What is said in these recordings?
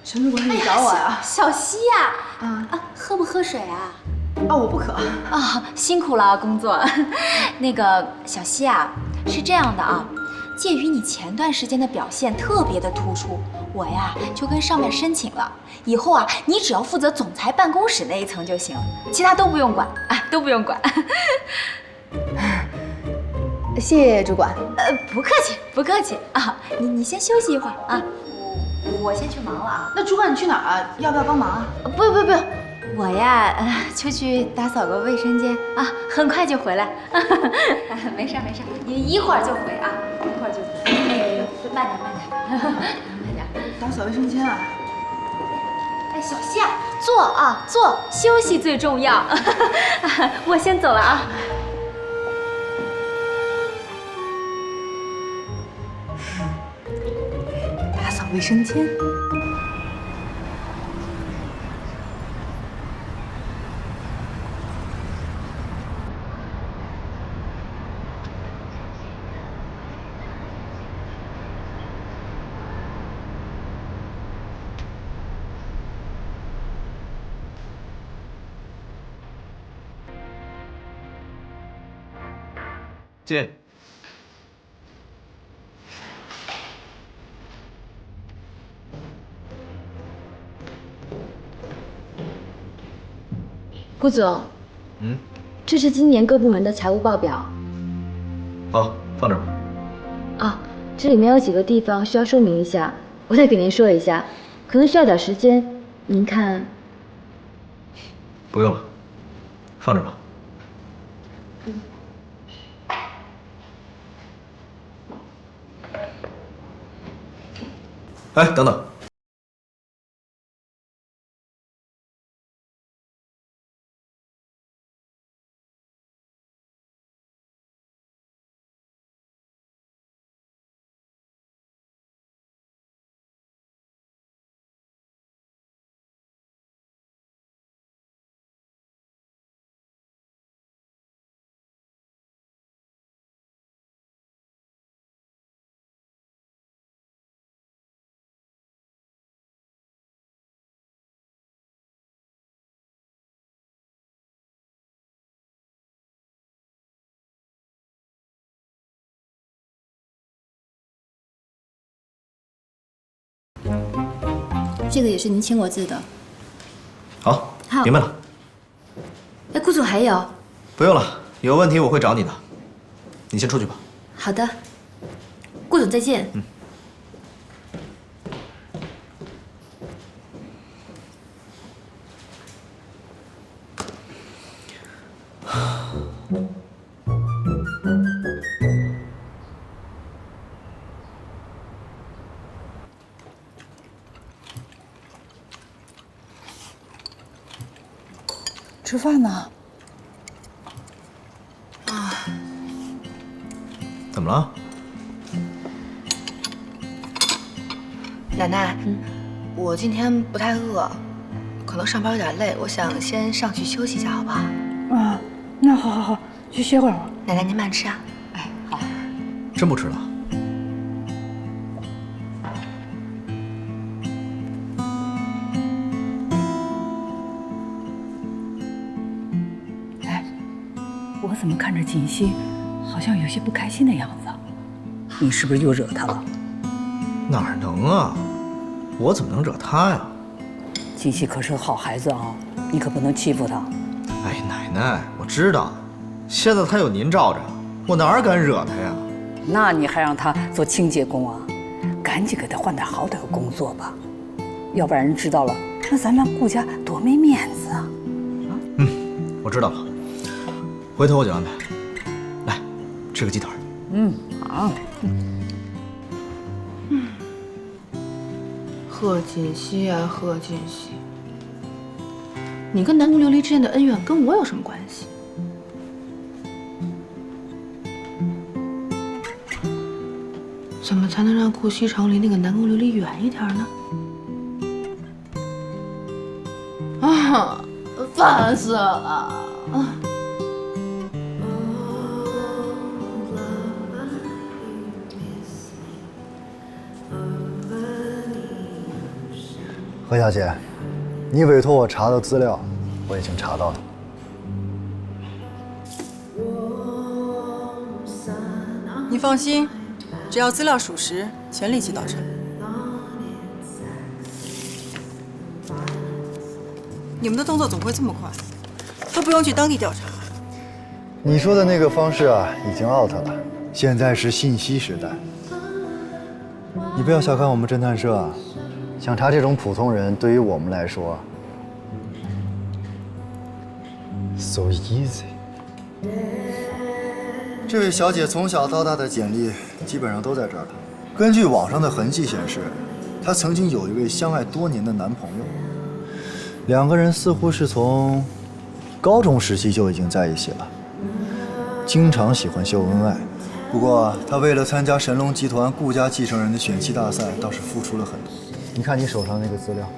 陈主管，你找我呀？小溪呀，喝不喝水啊？我不渴。辛苦了工作。那个小溪啊，是这样的啊，鉴于你前段时间的表现特别的突出，我呀就跟上面申请了，以后啊你只要负责总裁办公室那一层就行，其他都不用管啊，都不用管。谢谢主管。不客气，不客气啊。你先休息一会儿啊，我先去忙了啊。那主管你去哪儿啊？要不要帮忙啊？不用，我呀，出去打扫个卫生间啊，很快就回来。没事，你一会儿就回啊，一会儿就回。慢点。打扫卫生间啊？哎，小溪啊，坐，休息最重要。我先走了啊。打扫卫生间。进。顾总，这是今年各部门的财务报表。好，放这儿吧。啊，这里面有几个地方需要说明一下，我再给您说一下，可能需要点时间，您看。不用了，放这儿吧。哎，等等。这个也是您签过字的。好，明白了。哎，顾总还有？不用了，有问题我会找你的。你先出去吧。好的，顾总再见。吃饭呢？怎么了？奶奶，我今天不太饿，可能上班有点累，我想先上去休息一下，好不好？那好，去歇会儿吧。奶奶您慢吃啊。哎，好。真不吃了？我怎么看着锦溪好像有些不开心的样子？你是不是又惹她了？哪能啊？我怎么能惹她呀？锦溪可是个好孩子啊，你可不能欺负她。哎，奶奶，我知道，现在她有您罩着，我哪敢惹她呀？那你还让她做清洁工啊？赶紧给她换点好点的工作吧，要不然人知道了，那咱们顾家多没面子啊！我知道了。回头我就安排。来，吃个鸡腿。好。贺锦溪啊，贺锦溪，你跟南宫琉璃之间的恩怨跟我有什么关系？怎么才能让顾西城离那个南宫琉璃远一点呢？烦死了！何小姐，你委托我查的资料，我已经查到了。你放心，只要资料属实，钱立即到账。你们的动作怎么会这么快？都不用去当地调查。你说的那个方式啊，已经 out 了。现在是信息时代，你不要小看我们侦探社啊。想查这种普通人，对于我们来说 ，so easy。这位小姐从小到大的简历基本上都在这儿了。根据网上的痕迹显示，她曾经有一位相爱多年的男朋友，两个人似乎是从高中时期就已经在一起了，经常喜欢秀恩爱。不过，她为了参加神龙集团顾家继承人的选妻大赛，倒是付出了很多。你看你手上那个资料，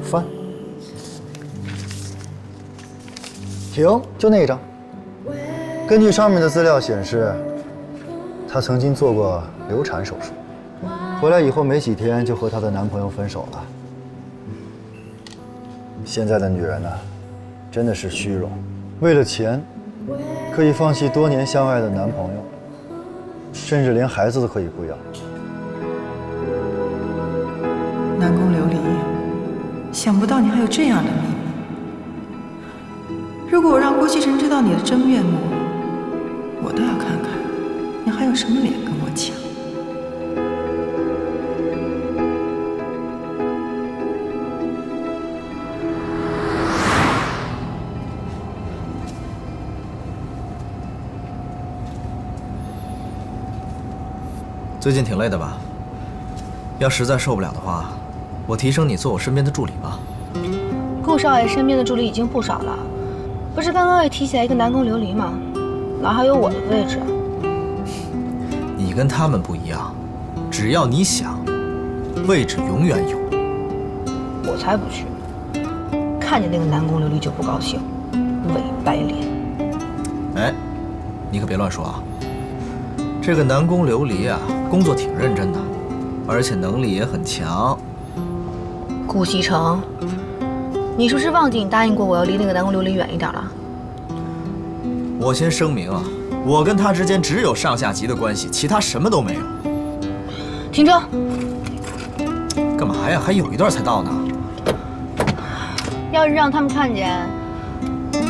翻，停，就那一张。根据上面的资料显示，她曾经做过流产手术，回来以后没几天就和她的男朋友分手了。现在的女人呢，真的是虚荣，为了钱，可以放弃多年相爱的男朋友，甚至连孩子都可以不要。南宫琉璃，想不到你还有这样的秘密。如果我让郭希晨知道你的真面目，我都要看看你还有什么脸跟我抢。最近挺累的吧？要实在受不了的话，我提升你做我身边的助理吧。顾少爷身边的助理已经不少了，不是刚刚也提起来一个南宫琉璃吗？哪还有我的位置？你跟他们不一样，只要你想，位置永远有。我才不去！看见那个南宫琉璃就不高兴，伪白脸。哎，你可别乱说啊！这个南宫琉璃啊，工作挺认真的，而且能力也很强。顾西城，你是不是忘记你答应过我要离那个南宫琉璃远一点了？我先声明啊，我跟他之间只有上下级的关系，其他什么都没有。停车！干嘛呀？还有一段才到呢。要是让他们看见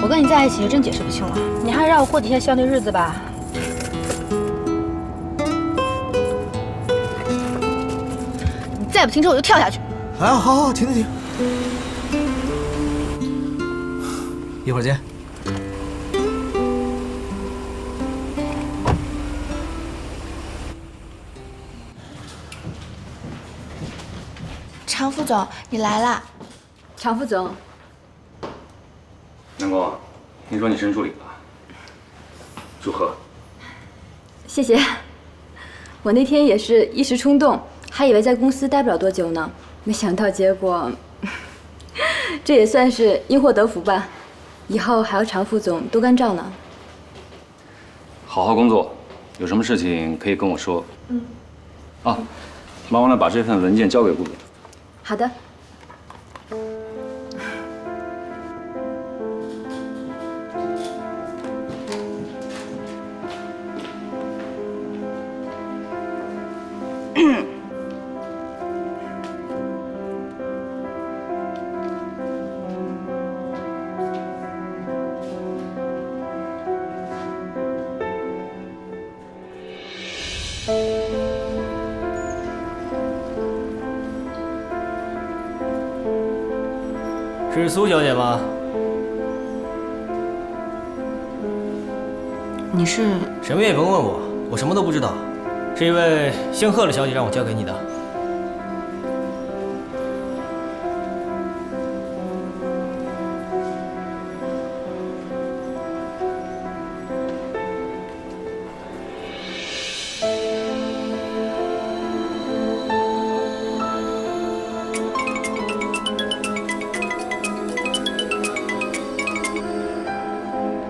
我跟你在一起，就真解释不清了。你还是让我过几天孝内日子吧。你再不停车，我就跳下去。哎，好，停。一会儿见。常副总，你来啦。常副总，南宫，听说你升助理了，祝贺。谢谢。我那天也是一时冲动，还以为在公司待不了多久呢，没想到结果，这也算是因祸得福吧。以后还要常副总多关照呢。好好工作，有什么事情可以跟我说。啊，忙完了把这份文件交给顾总。好的。是苏小姐吗？你是？什么也甭问我，我什么都不知道。是一位姓贺的小姐让我交给你的。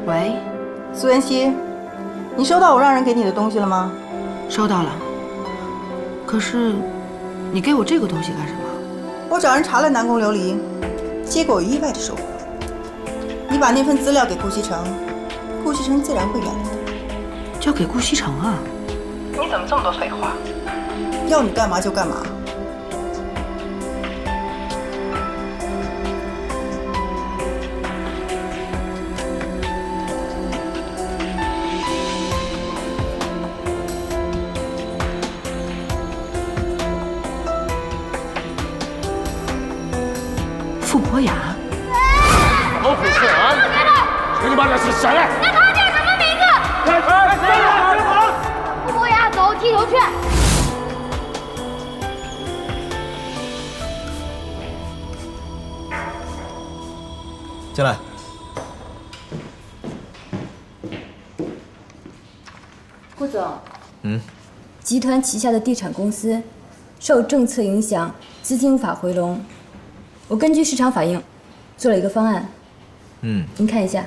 喂，苏妍希，你收到我让人给你的东西了吗？收到了。可是，你给我这个东西干什么？我找人查了南宫琉璃，结果有意外的收获。你把那份资料给顾西城，顾西城自然会原谅你。交给顾西城啊？你怎么这么多废话？要你干嘛就干嘛。傅博雅，怎么回事啊？给你把这事下来！那他叫什么名字？傅博雅，走，踢球去。进来。顾总，嗯，集团旗下的地产公司受政策影响，资金无法回笼。我根据市场反应，做了一个方案。您看一下。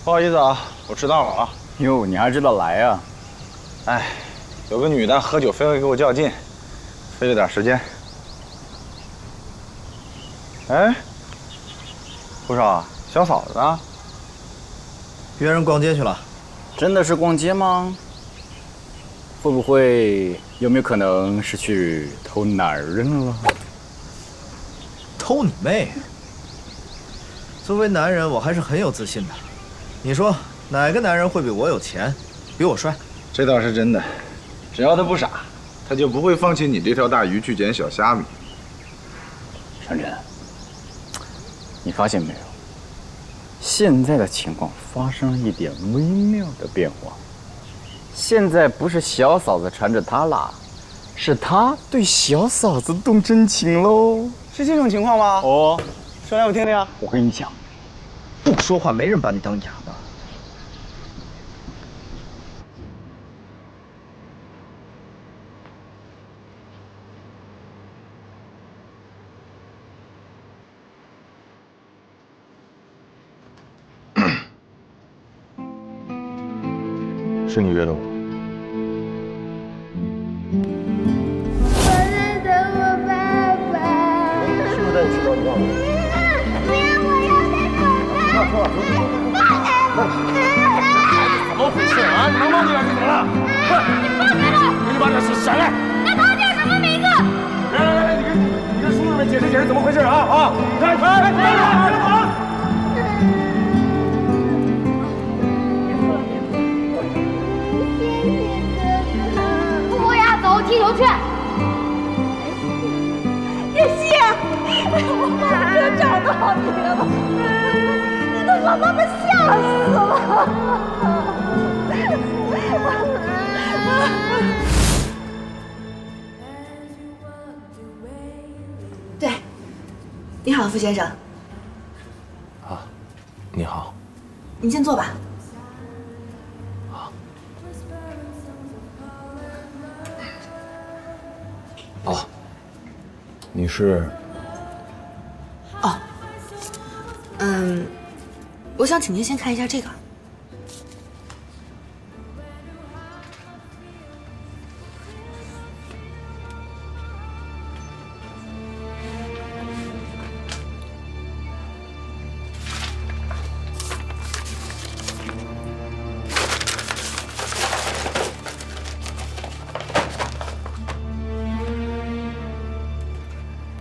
不好意思啊，我迟到了啊。哟，你还知道来呀？哎，有个女的喝酒非要跟我较劲，费了点时间。哎，顾少，小嫂子呢？约人逛街去了。真的是逛街吗？会不会有没有可能是去偷男人了？偷你妹！作为男人，我还是很有自信的。你说哪个男人会比我有钱，比我帅？这倒是真的，只要他不傻，他就不会放弃你这条大鱼去捡小虾米。晨晨，你发现没有？现在的情况发生了一点微妙的变化。现在不是小嫂子缠着他啦，是他对小嫂子动真情喽。是这种情况吗？哦，说来我听听啊。我跟你讲，不说话没人把你当哑巴。是你约的我。我在等我爸爸。是不是带你吃早饭？不要，我要再走。怎么回事啊？你能忘记了是怎么了？快，给你把这事下来。那他叫什么名字？来，你跟叔叔们解释解释怎么回事啊！快！傅博雅，走，踢球去。叶希，我马哥找到你了，你都把妈妈吓死了。对，你好，傅先生。啊，你好。您先坐吧。哦，你是？哦，想请您先看一下这个。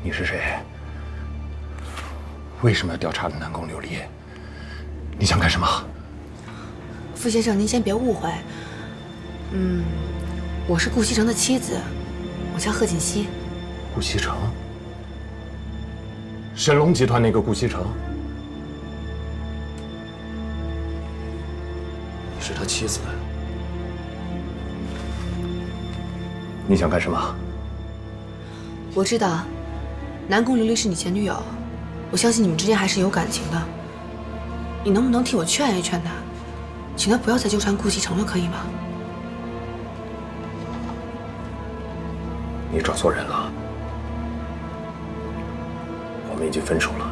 你是谁？为什么要调查南宫琉璃？你想干什么？傅先生，您先别误会。我是顾西城的妻子，我叫贺锦熙。顾西城？神龙集团那个顾西城？你是他妻子？你想干什么？我知道，南宫琉璃是你前女友，我相信你们之间还是有感情的。你能不能替我劝一劝他，请他不要再纠缠顾西城了，可以吗？你找错人了，我们已经分手了。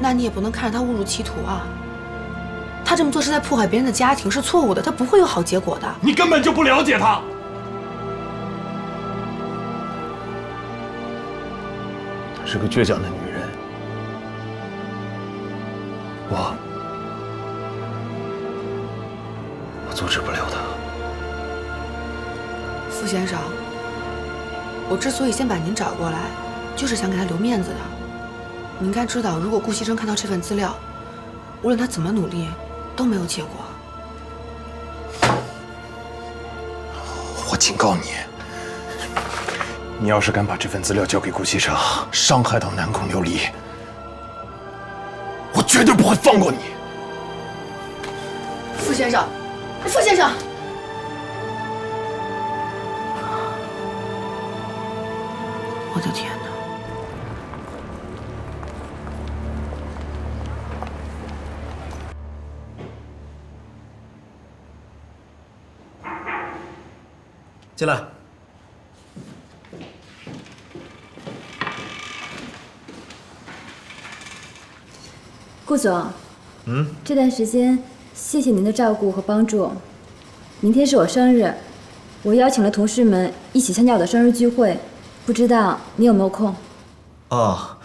那你也不能看着他误入歧途啊！他这么做是在破坏别人的家庭，是错误的，他不会有好结果的。你根本就不了解他。她是个倔强的女人，我阻止不了她。傅先生，我之所以先把您找过来，就是想给他留面子的。你应该知道，如果顾西征看到这份资料，无论他怎么努力，都没有结果。我警告你，你要是敢把这份资料交给顾西城，伤害到南宫琉璃，我绝对不会放过你。傅先生，傅先生。我的天哪！进来。顾总，这段时间谢谢您的照顾和帮助。明天是我生日，我邀请了同事们一起参加我的生日聚会。不知道你有没有空？哦，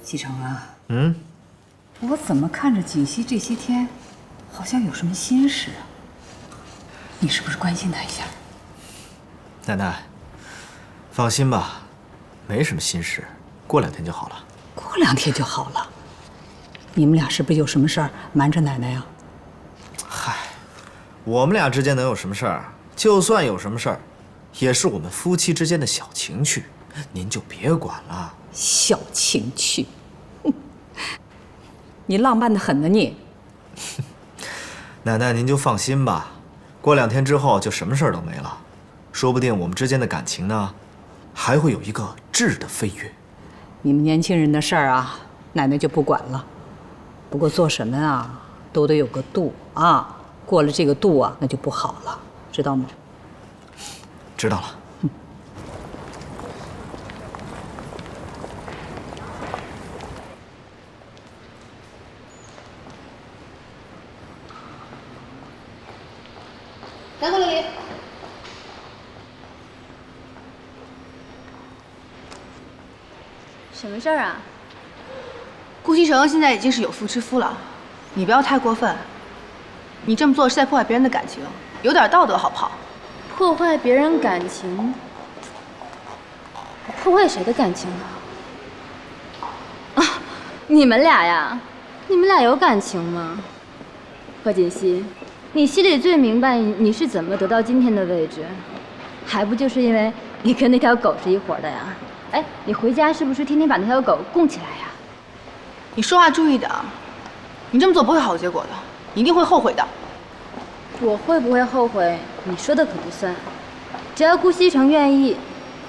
西城啊，我怎么看着锦溪这些天，好像有什么心事啊？你是不是关心她一下？奶奶，放心吧，没什么心事，过2天就好了。过2天就好了。你们俩是不是有什么事儿瞒着奶奶呀？嗨，我们俩之间能有什么事儿？就算有什么事儿，也是我们夫妻之间的小情趣，您就别管了。小情趣，哼，你浪漫的很呢你。奶奶，您就放心吧，过2天之后就什么事儿都没了，说不定我们之间的感情呢，还会有一个质的飞跃。你们年轻人的事儿啊，奶奶就不管了。不过做什么啊，都得有个度啊，过了这个度啊，那就不好了，知道吗？知道了。南宫琉璃，什么事儿啊？顾西城现在已经是有妇之夫了，你不要太过分。你这么做是在破坏别人的感情，有点道德好不好？破坏别人感情？破坏谁的感情啊？啊，你们俩呀？你们俩有感情吗？贺锦熙，你心里最明白你是怎么得到今天的位置，还不就是因为你跟那条狗是一伙的呀？哎，你回家是不是天天把那条狗供起来呀？你说话注意点啊！你这么做不会好结果的，你一定会后悔的。我会不会后悔？你说的可不算。只要顾西城愿意，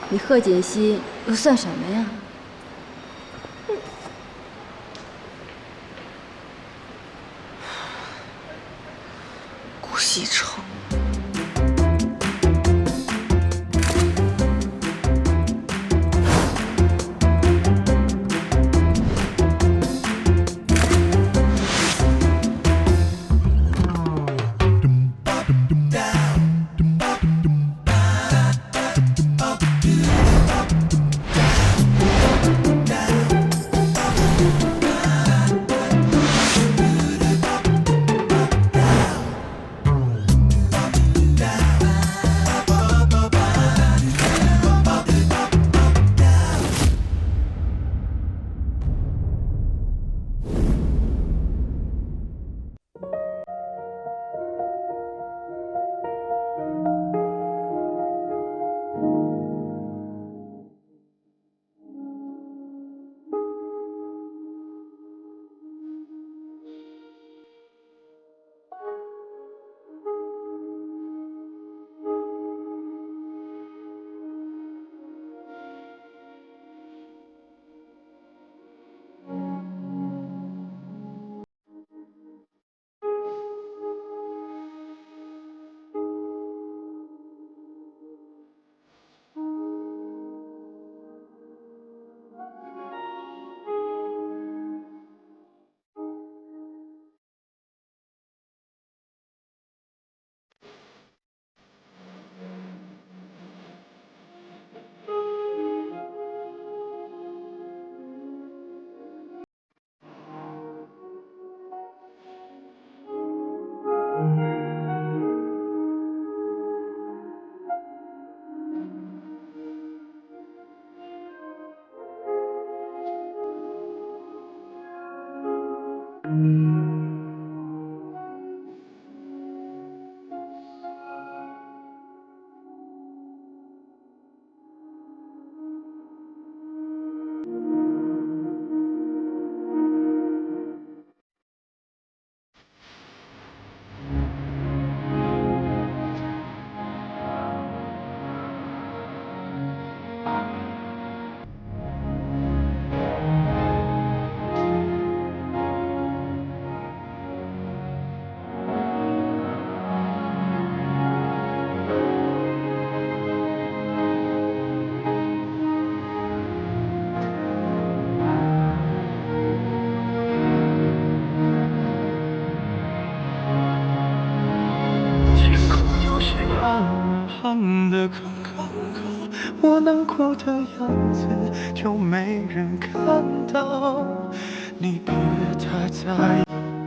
你贺锦熙又算什么呀？顾西城。的刚刚好，我难过的样子就没人看到，你别太在意。